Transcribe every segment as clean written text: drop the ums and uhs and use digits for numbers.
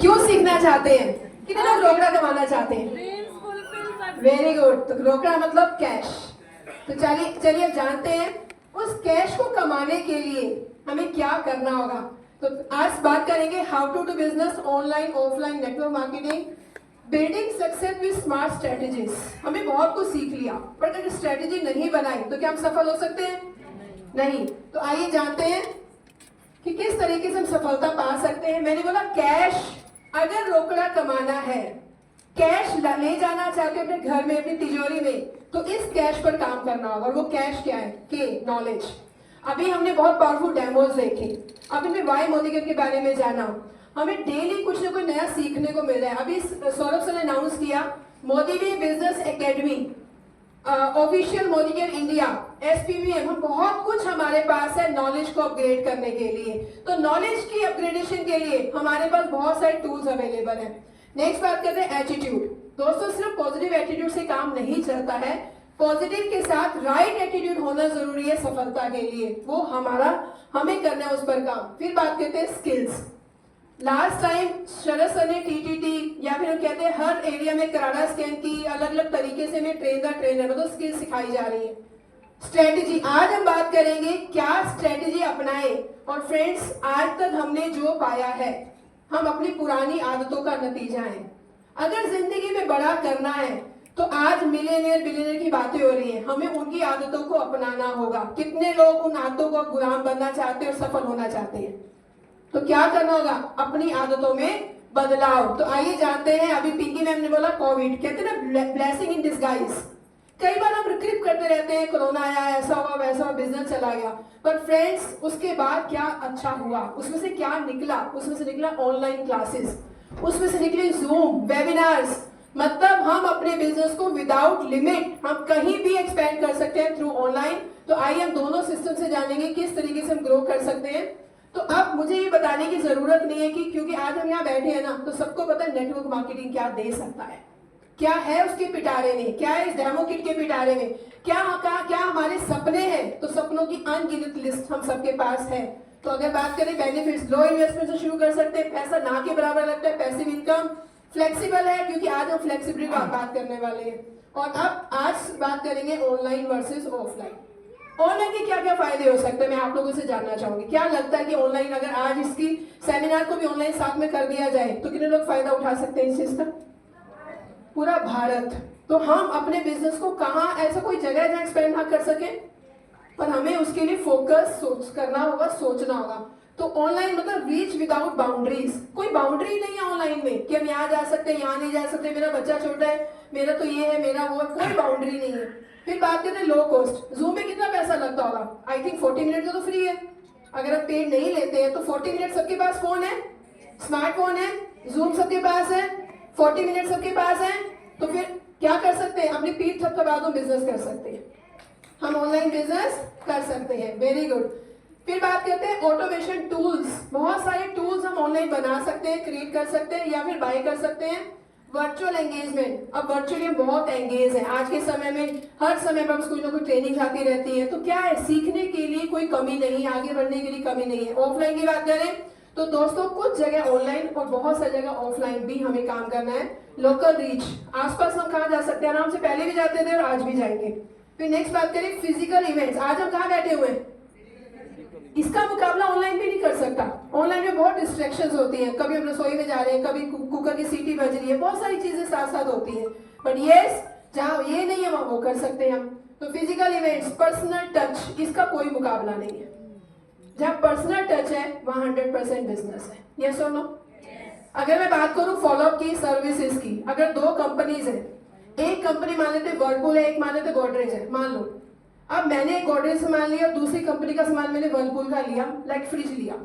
क्यों सीखना चाहते हैं? कितने लोग रोकड़ा कमाना चाहते हैं? Very good. तो रोकड़ा मतलब कैश। तो चलिए चलिए अब जानते हैं उस कैश को कमाने के लिए हमें क्या करना होगा। तो आज बात करेंगे how to do business online offline network marketing building success with smart strategies. हमने बहुत कुछ सीख लिया पर अगर स्ट्रेटेजी नहीं बनाई तो क्या हम सफल हो सकते हैं? नहीं। तो आइए जानते हैं कि किस तरीके से हम सफलता पा सकते हैं। मैंने बोला कैश, अगर रोकड़ा कमाना है, कैश ले जाना चाहते हो अपने घर में अपनी तिजोरी में, तो इस कैश पर काम करना होगा। और वो कैश क्या है? के नॉलेज। अभी हमने बहुत पावरफुल डेमोज देखे, अभी हमने वाई मोदीगत के बारे में जाना। हमें डेली कुछ ना कुछ नया सीखने को मिल रहा है। अभी सौरभ सर ने अनाउंस किया मोदी वी बिजनेस एकेडमी, ऑफिशियल मोदीगत इंडिया, SPVM। हम बहुत कुछ हमारे पास है नॉलेज को अपग्रेड करने के लिए। तो नॉलेज की अपग्रेडेशन के लिए हमारे पास बहुत सारे टूल्स अवेलेबल हैं। नेक्स्ट बात करते हैं एटीट्यूड। दोस्तों सिर्फ पॉजिटिव एटीट्यूड से काम नहीं चलता है, पॉजिटिव के साथ राइट एटीट्यूड होना जरूरी है सफलता के लिए। वो हमें करना है उस पर काम। फिर बात करते हैं स्किल्स। लास्ट टाइम शरद सर ने TTT या फिर हम कहते हैं हर एरिया में कराडा स्कैन की अलग अलग तरीके से में ट्रेन द ट्रेनर मतलब स्किल सिखाई जा रही है। स्ट्रेटेजी, आज हम बात करेंगे क्या स्ट्रेटेजी अपनाए। और फ्रेंड्स आज तक हमने जो पाया है हम अपनी पुरानी आदतों का नतीजा है। अगर जिंदगी में बड़ा करना है तो आज मिलियनेयर बिलियनेयर की बातें हो रही है, हमें उनकी आदतों को अपनाना होगा। कितने लोग उन आदतों को गुलाम बनना चाहते हैं और सफल होना चाहते हैं? तो क्या करना होगा? अपनी आदतों में बदलाव। तो आइए जानते हैं। अभी पिंकी मैम ने बोला कोविड, कहते हैं ना ब्लेसिंग इन डिस्गाइज। कई बार हम रिक्रिप करते रहते हैं कोरोना आया, ऐसा हुआ वैसा हुआ, बिजनेस चला गया। पर फ्रेंड्स उसके बाद क्या अच्छा हुआ? उसमें से क्या निकला? उसमें से निकला ऑनलाइन क्लासेस, उसमें से निकले जूम वेबिनार्स। मतलब हम अपने बिजनेस को विदाउट लिमिट हम कहीं भी एक्सपेंड कर सकते हैं थ्रू ऑनलाइन। तो आइए हम दोनों सिस्टम से जानेंगे किस तरीके से हम ग्रो कर सकते हैं। तो अब मुझे ये बताने की जरूरत नहीं है कि क्योंकि आज हम यहाँ बैठे हैं ना, तो सबको पता है नेटवर्क मार्केटिंग क्या दे सकता है, क्या है उसके पिटारे में, क्या है इस डेमो किट के पिटारे में, क्या हमारे सपने हैं। तो सपनों की अनगिनत लिस्ट हम सबके पास है। तो अगर बात करें बेनिफिट्स, लो इन्वेस्टमेंट से शुरू कर सकते हैं, पैसा ना के बराबर लगता है, पैसिव इनकम, फ्लेक्सिबल है क्योंकि आज हम फ्लेक्सिबिलिटी बात करने वाले हैं। और अब आज बात करेंगे ऑनलाइन वर्सेस ऑफलाइन। ऑनलाइन के क्या क्या फायदे हो सकते हैं मैं आप लोगों से जानना चाहूंगी। क्या लगता है कि ऑनलाइन अगर आज इसकी सेमिनार को भी ऑनलाइन साथ में कर दिया जाए तो कितने लोग फायदा उठा सकते हैं इस चीज का? पूरा भारत। तो हम अपने बिजनेस को कहाँ, ऐसा कोई जगह है जहाँ एक्सपेंड ना कर सके, पर हमें उसके लिए फोकस करना होगा, सोचना होगा। तो ऑनलाइन मतलब रीच विदाउट बाउंड्रीज। कोई बाउंड्री नहीं है ऑनलाइन में कि हम यहाँ जा सकते हैं यहाँ नहीं जा सकते, मेरा बच्चा छोटा है, मेरा तो ये है, मेरा वो है, कोई बाउंड्री नहीं है। फिर बात करते हैं लो कॉस्ट। जूम में कितना पैसा लगता होगा? आई थिंक 40 मिनट का तो फ्री है। अगर हम पेड नहीं लेते हैं तो 40 मिनट सबके पास फोन है, स्मार्टफोन है, जूम सबके पास है, 40 मिनट सबके पास है। तो फिर क्या कर सकते हैं? अपनी पीठ थपथपा दो, बिजनेस कर सकते हैं, हम ऑनलाइन बिजनेस कर सकते हैं। Very good. फिर बात करते हैं ऑटोमेशन टूल्स। बहुत सारे टूल्स हम ऑनलाइन बना सकते हैं, क्रिएट कर सकते हैं या फिर बाय कर सकते हैं। वर्चुअल एंगेजमेंट, अब वर्चुअली हम बहुत एंगेज है आज के समय में, हर समय पर कुछ ना कुछ ट्रेनिंग आती रहती है। तो क्या है, सीखने के लिए कोई कमी नहीं है, आगे बढ़ने के लिए कमी नहीं है। ऑफलाइन की बात करें तो दोस्तों कुछ जगह ऑनलाइन और बहुत सारी जगह ऑफलाइन भी हमें काम करना है। लोकल रीच, आसपास हम कहाँ जा सकते हैं? आराम से पहले भी जाते थे और आज भी जाएंगे। फिर नेक्स्ट बात करें फिजिकल इवेंट्स। आज हम कहाँ बैठे हुए हैं, इसका मुकाबला ऑनलाइन भी नहीं कर सकता। ऑनलाइन में बहुत डिस्ट्रैक्शंस होती हैं, कभी हम रसोई में जा रहे हैं, कभी कुकर की सीटी बज रही है, बहुत सारी चीजें साथ साथ होती हैं। बट यस, जहाँ ये नहीं है वहां वो कर सकते हैं हम। तो फिजिकल इवेंट्स, पर्सनल टच, इसका कोई मुकाबला नहीं है। जहाँ पर्सनल टच है वहाँ 100% बिजनेस है। यस और नो? अगर मैं बात करूँ फॉलोअप की, सर्विसेज की, अगर दो कंपनीज है, एक कंपनी मान लेते वर्लपूल है, एक मान लेते गोदरेज है, मान लो। अब मैंने गोदरेज सामान लिया और दूसरी कंपनी का सामान मैंने वर्लपूल का लिया, लाइक फ्रिज लिया।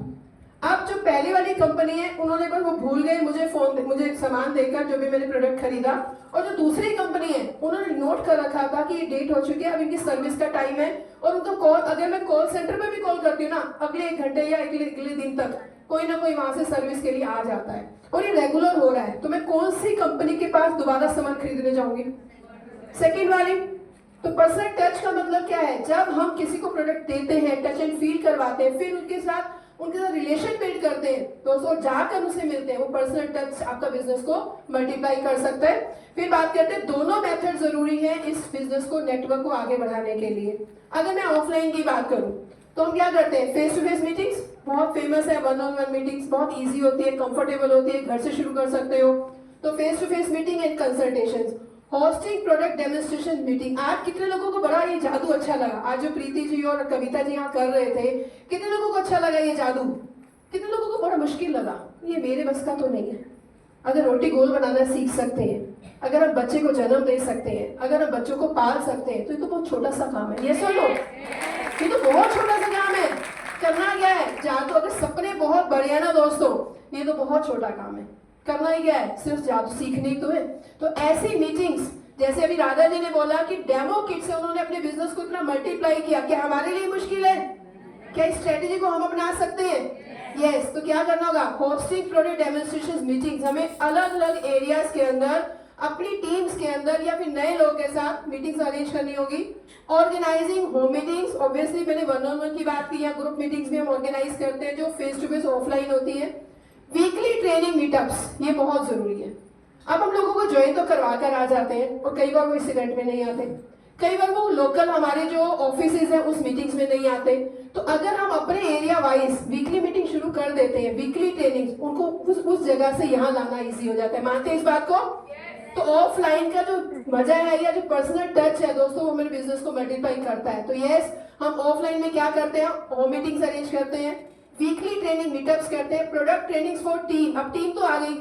अब जो पहली वाली कंपनी है उन्होंने बस वो भूल गए मुझे सामान देकर जो भी मैंने प्रोडक्ट खरीदा, और जो दूसरी कंपनी है उन्होंने नोट कर रखा था कि ये डेट हो चुकी है, अब इनकी सर्विस का टाइम है। और उनको कॉल, अगर मैं कॉल सेंटर पे भी कॉल करती हूँ ना, अगले 1 घंटे या अगले दिन तक कोई ना कोई वहां से सर्विस के लिए आ जाता है और ये रेगुलर हो रहा है। तो मैं कौन सी कंपनी के पास दोबारा सामान खरीदने जाऊंगी? सेकेंड वाली। तो पर्सनल टच का मतलब क्या है? जब हम किसी को प्रोडक्ट देते हैं, टच एंड फील करवाते हैं, फिर उनके साथ उनके साथ रिलेशन बिल्ड करते हैं, दोस्तों जाकर उनसे मिलते हैं, वो पर्सनल टच आपका बिजनेस को मल्टीप्लाई कर सकता है। फिर बात करते हैं, दोनों मेथड जरूरी है इस बिजनेस को, नेटवर्क को आगे बढ़ाने के लिए। अगर मैं ऑफलाइन की बात करूं तो हम क्या करते हैं, फेस टू फेस मीटिंग्स बहुत फेमस है, वन ऑन वन मीटिंग्स बहुत इजी होती है, कंफर्टेबल होती है, घर से शुरू कर सकते हो। तो face to face meeting and consultations, hosting product demonstration meeting. आज कितने लोगों को बड़ा ये जादू अच्छा लगा, आज जो प्रीति जी और कविता जी यहाँ कर रहे थे, कितने लोगों को अच्छा लगा ये जादू, कितने लोगों को बड़ा मुश्किल लगा, ये मेरे बस का तो नहीं है। अगर रोटी गोल बनाना सीख सकते हैं, अगर हम बच्चे को जन्म दे सकते हैं, अगर हम बच्चों को पाल सकते हैं, तो ये तो बहुत छोटा सा काम है। ये सुनो, ये तो बहुत छोटा सा काम है। करना क्या है, जादू, अगर सपने बहुत बड़े हैं ना दोस्तों, ये तो बहुत छोटा काम है। करना ही क्या है, सिर्फ जादू सीखने ही तो है। तो ऐसी मीटिंग्स, जैसे अभी राधा जी ने बोला कि डेमो किट से उन्होंने अपने बिजनेस को इतना मल्टीप्लाई किया, क्या हमारे लिए मुश्किल है? क्या इस स्ट्रेटेजी को हम अपना सकते हैं? यस। तो क्या करना होगा, होस्टिंग प्रोडक्ट डेमोन्स्ट्रेशन मीटिंग्स, हमें अलग अलग एरियाज के अंदर अपनी टीम्स के अंदर या फिर नए लोगों के साथ मीटिंग्स अरेंज करनी होगी। ऑर्गेनाइजिंग होम मीटिंग्स, ऑब्वियसली मैंने वन ऑन वन की बात की, या ग्रुप मीटिंग्स भी हम ऑर्गेनाइज करते हैं जो फेस टू फेस ऑफलाइन होती है। वीकली ट्रेनिंग मीटअप्स, ये बहुत जरूरी है। अब हम लोगों को ज्वाइन तो करवा कर आ जाते हैं और कई बार वो इस इवेंट में नहीं आते, कई बार वो लोकल हमारे जो ऑफिसेज हैं उस मीटिंग्स में नहीं आते। तो अगर हम अपने एरिया वाइज वीकली मीटिंग शुरू कर देते हैं, वीकली ट्रेनिंग, उनको उस जगह से यहाँ लाना इजी हो जाता है। मानते हैं इस बात को? तो ऑफलाइन का जो मजा है या जो पर्सनल टच है दोस्तों, वो हमारे बिजनेस को मल्टीप्लाई करता है। तो यस, हम ऑफलाइन में क्या करते हैं, होम मीटिंग्स अरेंज करते हैं, वीकली ट्रेनिंग मीटअप्स करते हैं, प्रोडक्ट ट्रेनिंग्स फॉर टीम। अब टीम तो आ गई,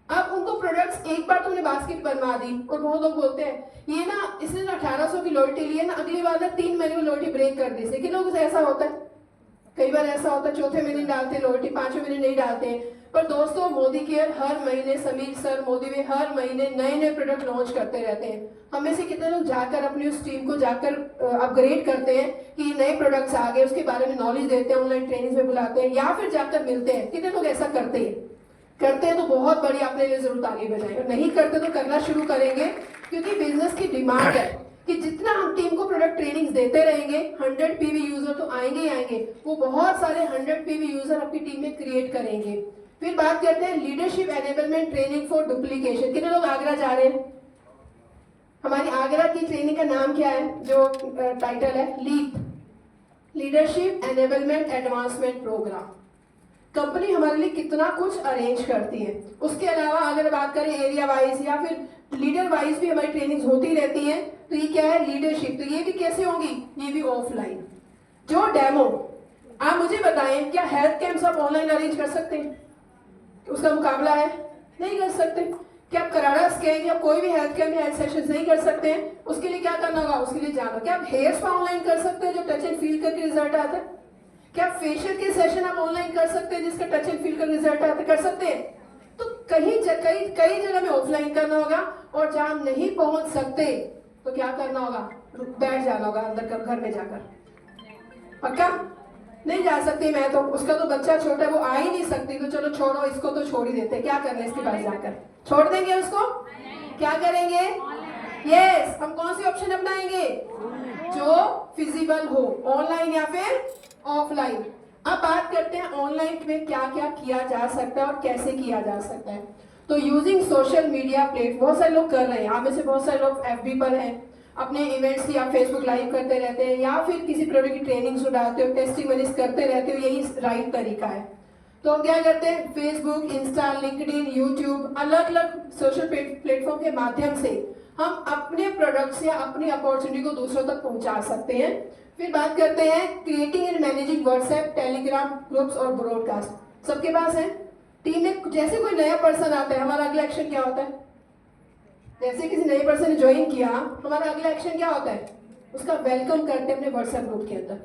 अब उनको प्रोडक्ट्स एक बार तुमने बास्केट बनवा दी, और बहुत लोग बोलते हैं ये ना, इसने ना 1800 की लॉयल्टी ली है ना, अगली बार ना 3 महीने में लॉयल्टी ब्रेक कर दी। लेकिन लोग ऐसा होता है, कई बार ऐसा होता है चौथे महीने डालते लॉयल्टी, 5वें महीने नहीं डालते। पर दोस्तों मोदी केयर हर महीने, समीर सर मोदी वे हर महीने नए नए प्रोडक्ट लॉन्च करते रहते हैं। हमें से कितने लोग जाकर अपनी उस टीम को जाकर अपग्रेड करते हैं कि नए प्रोडक्ट्स आ गए, उसके बारे में नॉलेज देते हैं, ऑनलाइन ट्रेनिंग में बुलाते हैं, या फिर जाकर मिलते हैं। कितने लोग ऐसा करते हैं? करते हैं तो बहुत बड़ी अपने लिए जरूर ताली बजाएं, और नहीं करते तो करना शुरू करेंगे, क्योंकि बिजनेस की डिमांड है कि जितना हम टीम को प्रोडक्ट ट्रेनिंग्स देते रहेंगे, 100 पीवी यूजर तो आएंगे ही आएंगे, वो बहुत सारे 100 पीवी यूजर अपनी टीम में क्रिएट करेंगे। फिर बात करते हैं leadership enablement training for duplication. कितने लोग आगरा जा रहे हैं? हमारी आगरा की ट्रेनिंग का नाम क्या है, जो टाइटल है, leap, leadership enablement advancement program. Company हमारे लिए कितना कुछ अरेंज करती है। उसके अलावा अगर बात करें एरिया वाइज या फिर लीडर वाइज भी हमारी ट्रेनिंग होती रहती है। तो ये क्या है, लीडरशिप। तो ये भी कैसे होंगी, ये भी ऑफलाइन। जो डेमो, आप मुझे बताएं, क्या हेल्थ कैंप्स आप ऑनलाइन अरेंज कर सकते हैं? उसका मुकाबला है? नहीं कर सकते। क्या आप कराड़ा स्कैन या कोई भी हेल्थ कैंप या हेल्थ सेशन नहीं कर सकते हैं? उसके लिए क्या करना होगा, उसके लिए जाना। क्या आप हेयर स्पा ऑनलाइन कर सकते हैं जो टच एंड फील करके रिजल्ट आता है? क्या फेशियल के सेशन आप ऑनलाइन कर सकते हैं जिसका टच एंड फील का रिजल्ट आता है? कर सकते हैं। तो कई जगह में ऑफलाइन करना होगा, और जहां हम नहीं पहुंच सकते तो क्या करना होगा, बैठ जाना होगा अंदर घर में जाकर। पक्का? नहीं जा सकती मैं तो, उसका तो बच्चा छोटा है, वो आ ही नहीं सकती, तो चलो छोड़ो, इसको तो छोड़ ही देते। क्या करना है इसके पास जाकर, छोड़ देंगे उसको? क्या करेंगे? यस, हम कौन सी ऑप्शन अपनाएंगे, जो फिजिबल हो, ऑनलाइन या फिर ऑफलाइन। अब बात करते हैं ऑनलाइन में क्या क्या किया जा सकता है और कैसे किया जा सकता है। तो यूजिंग सोशल मीडिया प्लेटफॉर्म, बहुत सारे लोग कर रहे हैं, आप में से बहुत सारे लोग FB पर हैं, अपने इवेंट्स या फेसबुक लाइव करते रहते हैं, या फिर किसी प्रोडक्ट की ट्रेनिंग डालते हो, टेस्टिमनीज करते रहते हो, यही राइट तरीका है। तो हम क्या करते हैं, फेसबुक, इंस्टा, लिंक्डइन, यूट्यूब, अलग अलग सोशल प्लेटफॉर्म के माध्यम से हम अपने प्रोडक्ट्स या अपनी अपॉर्चुनिटी को दूसरों तक पहुंचा सकते हैं। फिर बात करते हैं creating and managing WhatsApp, Telegram groups और ब्रॉडकास्ट। सबके पास है टीम में। जैसे कोई नया पर्सन आता है, हमारा अगला एक्शन क्या होता है? जैसे किसी नए पर्सन ने ज्वाइन किया, हमारा अगला एक्शन क्या होता है, उसका वेलकम करते हैं अपने व्हाट्सएप ग्रुप के अंदर,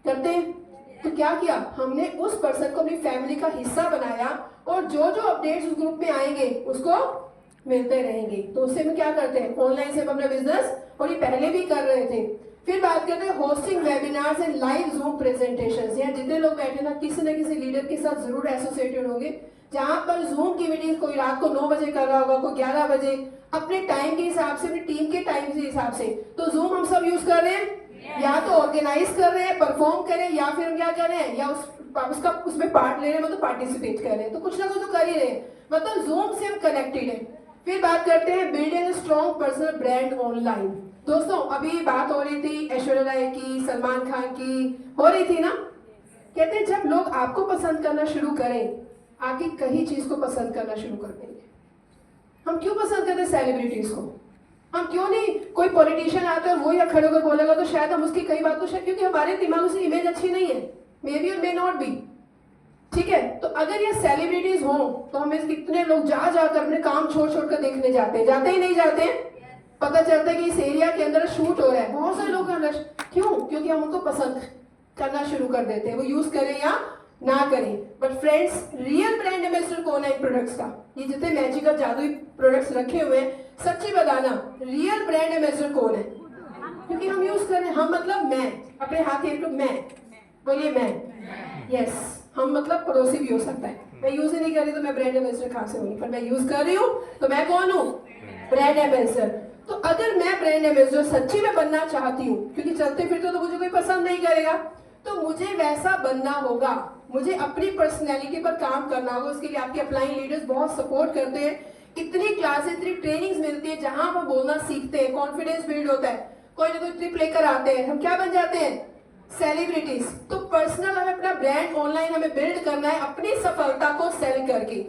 करते हैं। तो क्या किया हमने, उस पर्सन को अपनी फैमिली का हिस्सा बनाया, और जो जो अपडेट्स उस ग्रुप में आएंगे उसको मिलते रहेंगे। तो उससे हम क्या करते हैं, ऑनलाइन से हम अपना बिजनेस, और ये पहले भी कर रहे थे। फिर बात करते हैं hosting webinars and live zoom presentations. यहाँ जितने लोग बैठे ना, किसी न किसी लीडर के साथ जरूर एसोसिएटेड होंगे, जहां पर जूम की मीटिंग कोई रात को 9 बजे कर रहा होगा, कोई 11 बजे, अपने टाइम के हिसाब से, अपनी टीम के टाइम के हिसाब से। तो जूम हम सब यूज कर रहे हैं, या तो ऑर्गेनाइज कर रहे हैं, परफॉर्म करें, या फिर हम क्या कर रहे हैं, या उस उसका उसमें पार्ट ले रहे हैं, मतलब पार्टिसिपेट कर रहे हैं, तो कुछ ना कुछ तो कर ही रहे हैं, मतलब जूम से हम कनेक्टेड है। फिर बात करते हैं building strong personal brand online. दोस्तों अभी बात हो रही थी ऐश्वर्या राय की, सलमान खान की हो रही थी ना, कहते हैं जब लोग आपको पसंद करना शुरू करें, आपकी कहीं चीज को पसंद करना शुरू कर देंगे। हम क्यों पसंद करते हैं सेलिब्रिटीज को? हम क्यों नहीं, कोई पॉलिटिशियन आता है वो या खड़े होकर बोलेगा तो शायद हम उसकी कई बात को शायद, क्योंकि हमारे दिमाग से इमेज अच्छी नहीं है, मे बी और मे नॉट बी, ठीक है। तो अगर ये सेलिब्रिटीज हो तो हमें कितने लोग जा जाकर अपने काम छोड़ छोड़ कर देखने जाते हैं, जाते ही नहीं जाते हैं। पता चलता है कि इस एरिया के अंदर शूट हो रहा है, बहुत सारे लोग का रश, क्यों? क्योंकि हम उनको पसंद करना शुरू कर देते हैं, वो यूज करें या ना करें। But friends, real brand ambassador कौन है इन प्रोडक्ट्स का? ये जितने मैजिकल जादुई प्रोडक्ट्स रखे हुए हैं, सच्ची बताना रियल ब्रांड एम्बेसडर कौन है? क्योंकि हम यूज कर रहे हैं। हम मतलब मैं, अपने हाथ एक मैं, बोलिए मैं, यस। हम मतलब पड़ोसी भी हो सकता है, मैं यूज ही नहीं कर रही तो मैं ब्रांड एम्बेसडर कहां से होगी, पर मैं यूज कर रही हूँ तो मैं कौन हूँ? Brand ambassador. तो अगर मैं ब्रांड एम्बेसडर सच्ची में बनना चाहती हूँ, क्योंकि चलते फिरते तो मुझे कोई पसंद नहीं करेगा, तो मुझे वैसा बनना होगा, मुझे अपनी पर्सनैलिटी पर काम करना होगा। उसके लिए आपके अपलाइन लीडर्स बहुत सपोर्ट करते हैं, इतनी क्लासेस, इतनी ट्रेनिंग्स मिलती है जहां हम बोलना सीखते हैं, कॉन्फिडेंस बिल्ड होता है, कोई ना कोई ट्रिप लेकर आते हैं, हम क्या बन जाते हैं? सेलिब्रिटीज। तो पर्सनल हमें अपना ब्रांड ऑनलाइन हमें बिल्ड करना है, अपनी सफलता को सेल करके।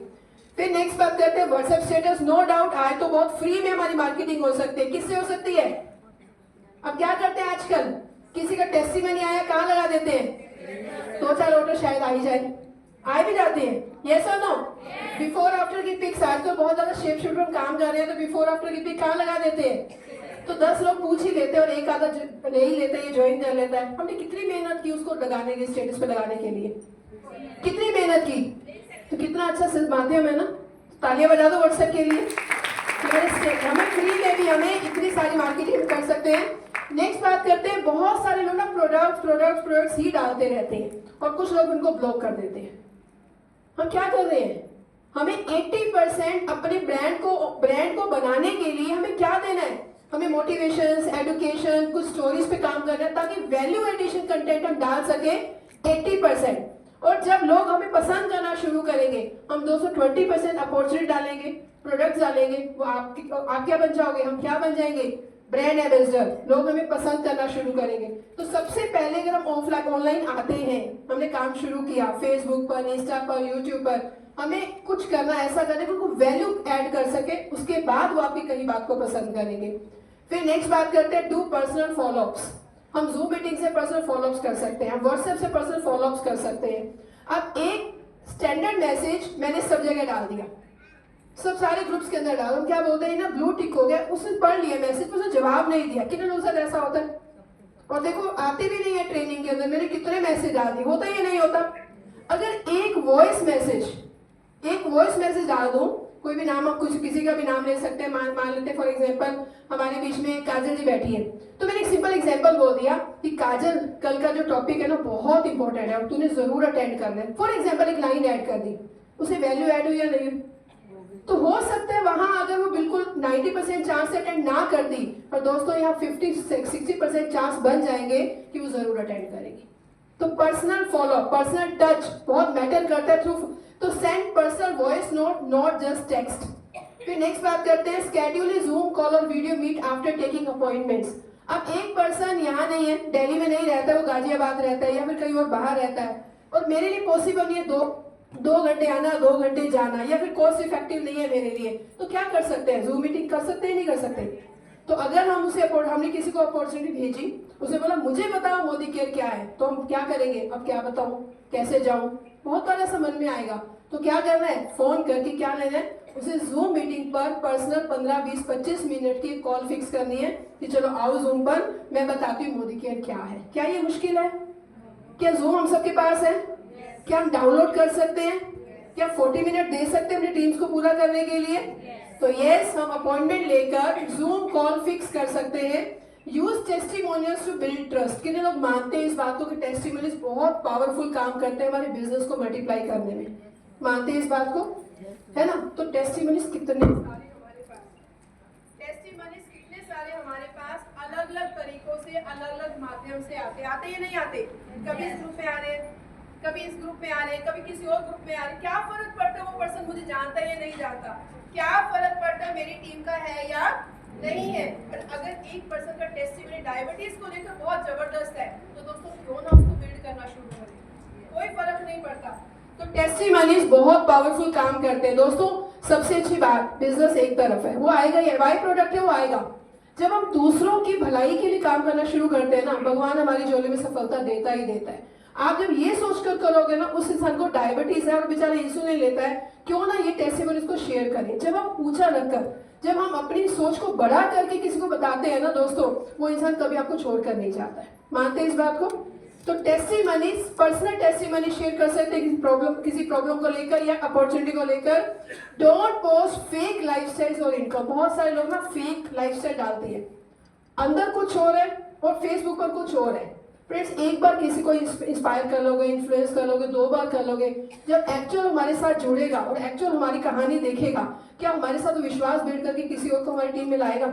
फिर नेक्स्ट बात करते हैं व्हाट्सएप स्टेटस। नो डाउट आए तो बहुत फ्री में हमारी मार्केटिंग हो सकती है। किससे हो सकती है? अब क्या करते हैं आजकल, किसी का टेस्टिमनी आया, कहाँ लगा देते हैं? 2-4 ऑर्डर शायद आ ही जाए, आए भी जाते हैं, यस और नो? बिफोर आफ्टर की पिक्स, आज तो बहुत ज्यादा शेप शूट में काम कर रहे हैं, तो बिफोर आफ्टर की पिक कहाँ लगा देते हैं? तो 10 लोग पूछ ही लेते हैं और एक आधा नहीं लेते, ये ज्वाइन कर लेता है। हमने कितनी मेहनत की उसको लगाने के, स्टेटस पे लगाने के लिए, कितनी मेहनत की, तो कितना अच्छा सिर्फ माध्यम है ना। तालियां बजा दो व्हाट्सएप के लिए। हमें फ्री में भी हमें इतनी सारी मार्केटिंग कर सकते हैं। नेक्स्ट बात करते हैं, बहुत सारे लोग ना प्रोडक्ट्स ही डालते रहते हैं और कुछ लोग उनको ब्लॉक कर देते हैं। हम क्या कर रहे हैं? हमें 80% अपने ब्रांड को बनाने के लिए हमें क्या देना है? हमें मोटिवेशन, एजुकेशन, कुछ स्टोरीज पे काम करना है ताकि वैल्यू एडिशन कंटेंट हम डाल सके 80%। और जब लोग हमें पसंद करना शुरू करेंगे, हम 220% अपॉर्चुनिटी डालेंगे, प्रोडक्ट्स डालेंगे, वो आप क्या बन जाओगे? हम क्या बन जाएंगे? Brand ambassador. लोग हमें पसंद करना शुरू करेंगे। तो सबसे पहले अगर हम ऑफलाइन ऑनलाइन आते हैं, हमने काम शुरू किया फेसबुक पर, इंस्टा पर, यूट्यूब पर, हमें कुछ करना, ऐसा करने को वैल्यू ऐड कर सके, उसके बाद वो आपकी कई बात को पसंद करेंगे। फिर नेक्स्ट बात करते हैं डू पर्सनल फॉलोअप्स। हम जूम मीटिंग से पर्सनल फॉलोअप्स कर सकते हैं, हम व्हाट्सएप से पर्सनल फॉलोअप्स कर सकते हैं। अब एक स्टैंडर्ड मैसेज मैंने सब जगह डाल दिया, सब सारे ग्रुप्स के अंदर डालो, क्या बोलते हैं ना, ब्लू टिक हो गया, उसने पढ़ लिया मैसेज, उसने जवाब नहीं दिया। कितने लोगों के साथ ऐसा होता है? और देखो आते भी नहीं है ट्रेनिंग के अंदर, मैंने कितने मैसेज डाल दिए, होता ही नहीं होता। अगर एक वॉइस मैसेज डाल दो, कोई भी नाम, आप कुछ किसी का भी नाम ले सकते हैं, मान लेते हैं फॉर एग्जांपल हमारे बीच में काजल जी बैठी है, तो मैंने एक सिंपल एग्जांपल बोल दिया कि काजल कल का जो टॉपिक है ना बहुत इंपॉर्टेंट है और तूने जरूर अटेंड करना है। फॉर एग्जांपल एक लाइन ऐड कर दी, उसे वैल्यू ऐड हुई या नहीं? तो हो सकता है वहां अगर वो बिल्कुल 90% चांस से अटेंड ना कर दी, और दोस्तों यहाँ 50-60% चांस बन जाएंगे कि वो जरूर अटेंड करेगी। तो पर्सनल फॉलो, पर्सनल टच बहुत मैटर करता है थ्रू। तो send personal voice note, not just text. फिर नेक्स्ट बात करते हैं स्केड्यूल जूम कॉल और video meet after taking appointments. अब एक पर्सन यहाँ नहीं है, दिल्ली में नहीं रहता है, वो गाजियाबाद रहता है या फिर कहीं और बाहर रहता है, और मेरे लिए पॉसिबल नहीं है 2 घंटे आना, 2 घंटे जाना, या फिर कॉस्ट इफेक्टिव नहीं है मेरे लिए, तो क्या कर सकते हैं? जूम मीटिंग कर सकते हैं, नहीं कर सकते? तो अगर हम हमने किसी को अपॉर्चुनिटी भेजी, उसे बोला मुझे बताओ मोदी केयर क्या है, तो हम क्या करेंगे? अब क्या बताऊं, कैसे जाऊं, बहुत सारा समझ में आएगा। तो क्या करना है? फोन करके क्या लेना है, उसे जूम मीटिंग पर पर्सनल 15, 20, 25 मिनट की कॉल फिक्स करनी है कि चलो आओ जूम पर, मैं बताती हूँ मोदी केयर क्या है। क्या ये मुश्किल है? क्या जूम हम सबके पास है? क्या हम डाउनलोड कर सकते हैं? क्या 40 मिनट दे सकते हैं अपनी टीम्स को पूरा करने के लिए? तो यस, हम अपॉइंटमेंट लेकर जूम कॉल फिक्स कर सकते हैं। Use testimonials to build trust. कितने लोग मानते हैं इस बात को कि टेस्टिमोनियल्स बहुत पावरफुल काम करते हैं हमारे बिजनेस को मल्टीप्लाई करने में? मानते हैं इस बात को, है ना? तो टेस्टिमोनियल्स कितने सारे हमारे पास, टेस्टिमोनियल्स कितने सारे हमारे पास अलग अलग तरीकों से, अलग अलग माध्यम से आते या नहीं आते? कभी ग्रुप में आ रहे हैं, कभी इस ग्रुप में आ रहे हैं, कभी किसी और ग्रुप में आ रहे हैं, क्या फर्क पड़ता है वो पर्सन मुझे जानता है या नहीं जानता, क्या फर्क पड़ता है मेरी टीम का है या नहीं है। अगर एक पर्सन का टेस्टिमनी डायबिटीज को लेकर बहुत जबरदस्त है तो दोस्तों क्यों ना उसको बिल्ड करना शुरू करें, कोई फर्क नहीं पड़ता। तो टेस्टिमनीज बहुत पावरफुल काम करते हैं दोस्तों। सबसे अच्छी बात, बिजनेस एक तरफ है, वो आएगा, ये बाई प्रोडक्ट है, वो आएगा। जब हम दूसरों की भलाई के लिए काम करना शुरू करते हैं ना, भगवान हमारी झोली में सफलता देता ही देता है। आप जब ये सोचकर करोगे ना, उस इंसान को डायबिटीज है और बेचारा इंसुलिन लेता है, क्यों ना ये टेस्टिमनीज को शेयर करें। जब हम ऊंचा रखकर, जब हम अपनी सोच को बड़ा करके किसी को बताते हैं ना दोस्तों, वो इंसान कभी आपको छोड़कर नहीं जाता है। मानते हैं इस बात को? तो टेस्टिमनीज, पर्सनल टेस्टिमनी शेयर कर सकते हैं किसी प्रॉब्लम को लेकर या अपॉर्चुनिटी को लेकर। डोंट पोस्ट फेक लाइफस्टाइल्स और इनकम। बहुत सारे लोग ना फेक लाइफस्टाइल डालते हैं, अंदर कुछ और है और फेसबुक पर कुछ और है। फ्रेंड्स, एक बार किसी को इंस्पायर कर लोगे, इन्फ्लुएंस कर लोगे, 2 बार कर लोगे, जब एक्चुअल हमारे साथ जुड़ेगा और एक्चुअल हमारी कहानी देखेगा, क्या हमारे साथ विश्वास बिल्ड करके किसी और को हमारी टीम में लाएगा?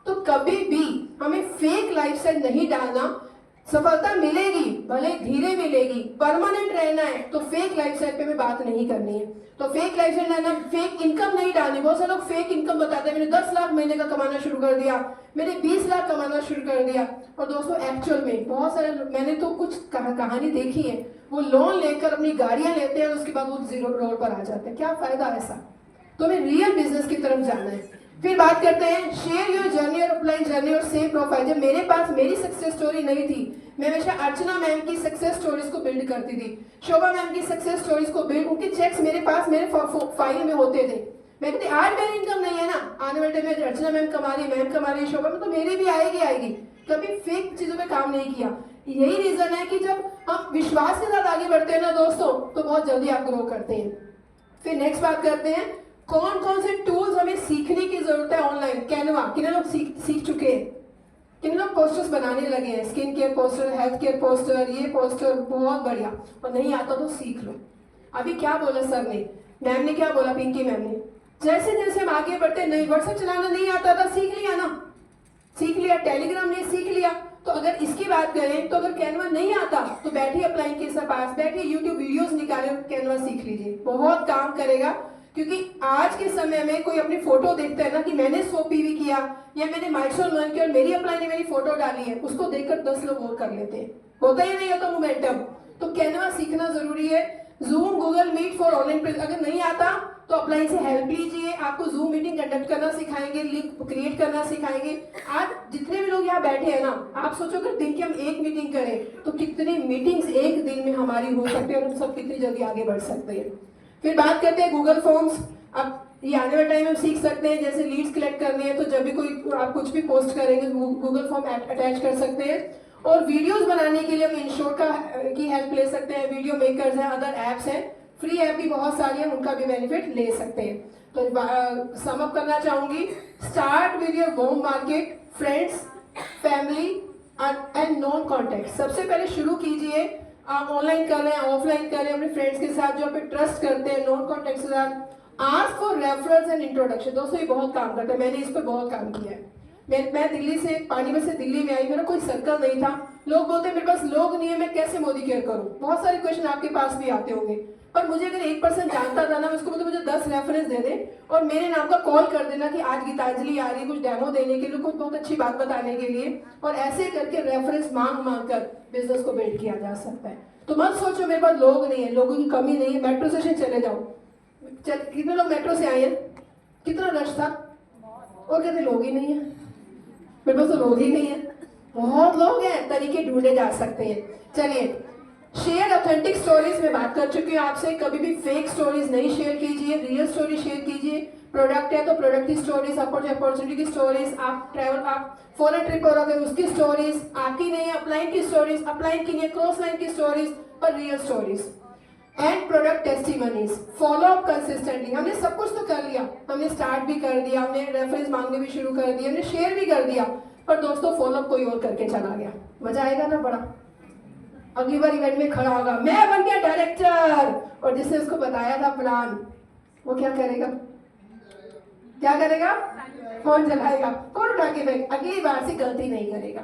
तो कभी भी हमें फेक लाइफस्टाइल नहीं डालना। सफलता मिलेगी, भले धीरे मिलेगी, परमानेंट रहना है तो फेक लाइफस्टाइल पे हमें बात नहीं करनी है। तो फेक लाइफस्टाइल रहना, फेक इनकम नहीं डालनी। बहुत सारे लोग फेक इनकम बताते हैं, मैंने 10 लाख महीने का कमाना शुरू कर दिया, मैंने 20 लाख कमाना शुरू कर दिया। और दोस्तों एक्चुअल में बहुत सारे, मैंने तो कुछ कहानी देखी है, वो लोन लेकर अपनी गाड़ियां लेते हैं और उसके बाद वो जीरो रोड पर आ जाते हैं। क्या फायदा ऐसा? तो हमें रियल बिजनेस की तरफ जाना है। फिर बात करते हैं शेयर योर जर्नी और अपलाइन जर्नी और सेम प्रोफाइल। जब मेरे पास मेरी सक्सेस स्टोरी नहीं थी, मैं हमेशा अर्चना मैम की सक्सेस स्टोरीज को बिल्ड करती थी, शोभा मैम की सक्सेस स्टोरीज को बिल्ड, उनके चेक्स मेरे पास मेरे फाइल में होते थे। मैं कहती आज मेरी इनकम नहीं है ना, आने वाले टाइम में अर्चना मैम कमा रही, मैम कमा रही, शोभा में, तो मेरी भी आएगी। कभी फेक चीजों पे काम नहीं किया। यही रीजन है कि जब हम विश्वास के साथ आगे बढ़ते हैं ना दोस्तों, तो बहुत जल्दी आप ग्रो करते हैं। फिर नेक्स्ट बात करते हैं, कौन कौन से टूल्स हमें सीखने की जरूरत है ऑनलाइन। कैनवा, कितने लोग सीख चुके हैं, कितने लोग पोस्टर्स बनाने लगे हैं, skin care poster, health care poster, ये पोस्टर, बहुत बढ़िया। और नहीं आता तो सीख लो। अभी क्या बोला सर ने, मैम ने क्या बोला, पिंकी मैम ने, जैसे जैसे हम आगे बढ़ते, नहीं व्हाट्सएप चलाना नहीं आता था, सीख लिया ना, सीख लिया, टेलीग्राम ने सीख लिया। तो अगर इसकी बात करें तो अगर कैनवा नहीं आता तो बैठिए अपलाइन के पास, बैठिए यूट्यूब वीडियोस निकाले, कैनवा सीख लीजिए, बहुत काम करेगा। क्योंकि आज के समय में कोई अपनी फोटो देखता है ना कि मैंने 100 पीवी किया या मैंने माइलस्टोन अर्न किया और मेरी अपलाइन ने मेरी फोटो डाली है, उसको देखकर 10 लोग और कर लेते हैं, होता ही नहीं होता मोमेंटम। तो कैनवा सीखना जरूरी है। Zoom, Google Meet for online, अगर नहीं आता तो अपलाइन से हेल्प लीजिए, आपको जूम मीटिंग कंडक्ट करना सिखाएंगे, लिंक क्रिएट करना सिखाएंगे। आज जितने भी लोग यहाँ बैठे हैं ना, आप सोचो कि दिन की हम एक मीटिंग करें तो कितनी मीटिंग्स एक दिन में हमारी हो सकती है और हम सब कितनी जल्दी आगे बढ़ सकते हैं। फिर बात करते हैं गूगल फॉर्म्स। अब ये आने वाले टाइम में सीख सकते हैं, जैसे लीड्स कलेक्ट करनी है तो जब भी कोई आप कुछ भी पोस्ट करेंगे गूगल फॉर्म अटैच कर सकते हैं। और वीडियोस बनाने के लिए हम इंश्योर की हेल्प ले सकते हैं, वीडियो मेकर्स हैं, अदर ऐप्स हैं, फ्री ऐप भी बहुत सारी हैं, उनका भी बेनिफिट ले सकते हैं। तो सम अप करना चाहूंगी, start with your home market, friends, family and non contact. सबसे पहले शुरू कीजिए, आप ऑनलाइन कर रहे हैं, ऑफलाइन कर रहे हैं, अपने फ्रेंड्स के साथ जो आप ट्रस्ट करते हैं, नॉन कॉन्टैक्ट के साथ। Ask for referrals and introduction. दोस्तों ये बहुत काम करता है, मैंने इस पर बहुत काम किया है। मैं दिल्ली से, पानीपत से दिल्ली में आई, मेरा कोई सर्कल नहीं था, लोग बोलते हैं मेरे पास लोग नहीं है, मैं कैसे मोदी केयर करूं। बहुत सारे क्वेश्चन आपके पास भी आते होंगे, पर मुझे अगर 1% जानता था ना, मैं उसको मुझे 10 रेफरेंस दे दे और मेरे नाम का कॉल कर देना कि आज गीतांजलि आ रही है कुछ डेमो देने के लिए, कुछ बहुत अच्छी बात बताने के लिए, और ऐसे करके रेफरेंस मांग मांग कर बिजनेस को बिल्ड किया जा सकता है। तो मत सोचो मेरे पास लोग नहीं है, लोगों की कमी नहीं है, मेट्रो स्टेशन चले जाओ, कितने लोग मेट्रो से आए हैं, कितना रश था, और कहते लोग ही नहीं है, मेरे पास तो लोग ही नहीं है। बहुत लोग हैं, तरीके ढूंढे जा सकते हैं। चलिए, शेयर ऑथेंटिक स्टोरीज में बात कर चुकी हूँ आपसे, कभी भी फेक स्टोरीज नहीं शेयर कीजिए, रियल स्टोरी शेयर कीजिए। प्रोडक्ट है तो प्रोडक्ट की स्टोरीज, अपॉर्चुनिटी की स्टोरीज, आप ट्रैवल, आप फॉरेन ट्रिप हो रहे उसकी स्टोरीज, आपकी नहीं है, अपलाइन की स्टोरीज, अपलाइन की नहीं है, क्रॉस लाइन की स्टोरीज और real stories and product testimonies. Follow up consistently. हमने सब कुछ तो कर लिया, हमने स्टार्ट भी कर दिया, हमने रेफरेंस मांगने भी शुरू कर दिया, हमने शेयर भी कर दिया, पर दोस्तों फॉलो अप कोई और करके चला गया, मजा आएगा ना बड़ा। अगली बार इवेंट में खड़ा होगा, मैं बन गया डायरेक्टर, और जिसने उसको बताया था प्लान, वो क्या करेगा, क्या करेगा, फोन चलाएगा, फोन उठा के फेंक, अगली बार से गलती नहीं करेगा।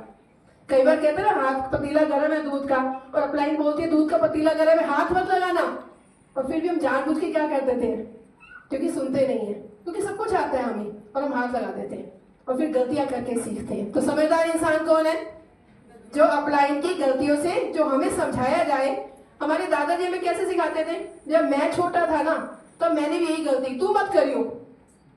कई बार कहते हैं ना हाथ पतीला गर्म है दूध का, और अपलाइन बोलती है दूध का पतीला गर्म है, हाथ मत लगाना, और फिर भी हम जानबूझ के क्या करते थे, क्योंकि सुनते नहीं है, क्योंकि सब कुछ आता है हमें और हम हाथ लगा देते हैं और फिर गलतियां करके सीखते हैं। तो समझदार इंसान कौन है? जो अपलाइन की गलतियों से, जो हमें समझाया जाए। हमारे दादाजी हमें कैसे सिखाते थे? जब मैं छोटा था ना, तब मैंने भी यही गलती, तू मत करियो।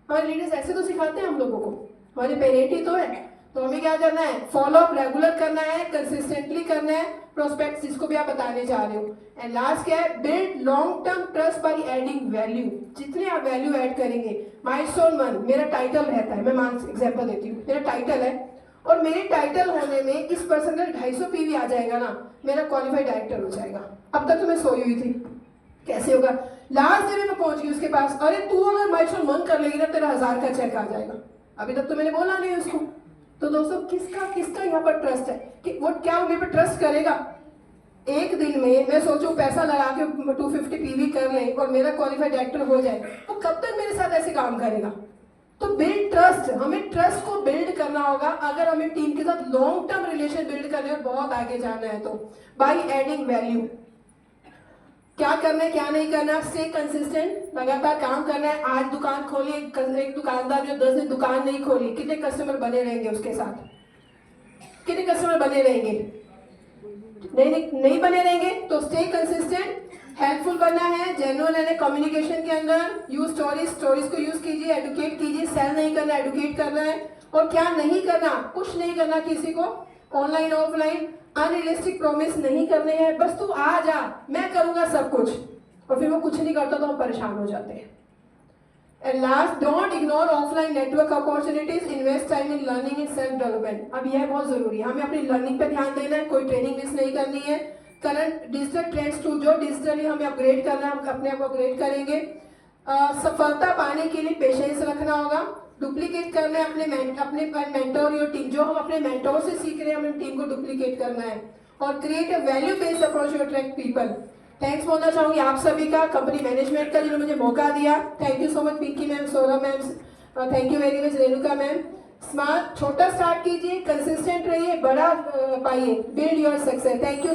हमारे लीडर्स ऐसे तो सिखाते हैं हम लोगों को, हमारे पेरेंट ही तो है। तो हमें क्या करना है? फॉलो अप रेगुलर करना है, कंसिस्टेंटली करना है, प्रोस्पेक्ट जिसको भी आप बताने जा रहे हो। एंड लास्ट क्या है? Build long term trust by adding value. जितने आप वैल्यू ऐड करेंगे, माइलस्टोन 1 मेरा टाइटल रहता है, मैं एग्जांपल देती हूँ, मेरा टाइटल है और मेरे टाइटल होने में इस पर्सन का 250 पीवी आ जाएगा ना, मेरा क्वालिफाइड डायरेक्टर हो जाएगा। अब तक तो मैं सोई हुई थी, कैसे होगा? लास्ट डे में पहुंच गई उसके पास, अरे तू अगर माइलस्टोन 1 कर लेगी ना, तेरा 1000 का चेक आ जाएगा। अभी तक तो मैंने बोला नहीं उसको। तो दोस्तों किसका यहाँ पर ट्रस्ट है कि वो क्या मेरे पर ट्रस्ट करेगा? एक दिन में मैं सोचूं पैसा लगा के 250 पीवी कर ले और मेरा क्वालिफाइड डायरेक्टर हो जाए, तो कब तक मेरे साथ ऐसे काम करेगा? तो बिल्ड ट्रस्ट, हमें ट्रस्ट को बिल्ड करना होगा अगर हमें टीम के साथ लॉन्ग टर्म रिलेशन बिल्ड करने और बहुत आगे जाना है। तो बाय एडिंग वैल्यू, क्या करना है क्या नहीं करना, स्टे कंसिस्टेंट, लगातार काम करना है। आज दुकान खोली, एक दुकानदार जो 10 दिन दुकान नहीं खोली, कितने कस्टमर बने रहेंगे उसके साथ? कितने कस्टमर बने रहेंगे? नहीं बने रहेंगे। तो स्टे कंसिस्टेंट, हेल्पफुल बनना है, जेन्युइन है कम्युनिकेशन के अंदर, यूज स्टोरीज को यूज कीजिए, एडुकेट कीजिए, सेल नहीं करना, एडुकेट करना है। और क्या नहीं करना? कुछ नहीं करना किसी को, ऑनलाइन ऑफलाइन अनरियलिस्टिक प्रॉमिस नहीं करने हैं। बस तू आ जा, मैं करूंगा सब कुछ, और फिर वो कुछ नहीं करता तो हम परेशान हो जाते हैं। And last, don't ignore offline network opportunities, invest time in learning and self development. अब यह बहुत जरूरी है, हमें अपनी लर्निंग पे ध्यान देना है, कोई ट्रेनिंग मिस नहीं करनी है। करंट डिजिटल ट्रेंड्स टू, जो डिजिटली हमें अपग्रेड करना है, हम अपने आप अपग्रेड करेंगे। सफलता पाने के लिए पेशेंस रखना होगा, डुप्लीकेट करना है अपने मेंटोर या टीम, जो हम अपने मेंटोर से सीख रहे हैं हमें टीम को डुप्लीकेट करना है। और create a value based approach to attract people. Thanks बोलना चाहूंगी आप सभी का, कंपनी मैनेजमेंट का जिन्होंने मुझे मौका दिया। Thank you so much Pinky ma'am, Sora ma'am, thank you very much Renuka ma'am. Smart, छोटा स्टार्ट कीजिए, कंसिस्टेंट रहिए, बड़ा पाइए, build your success. Thank you.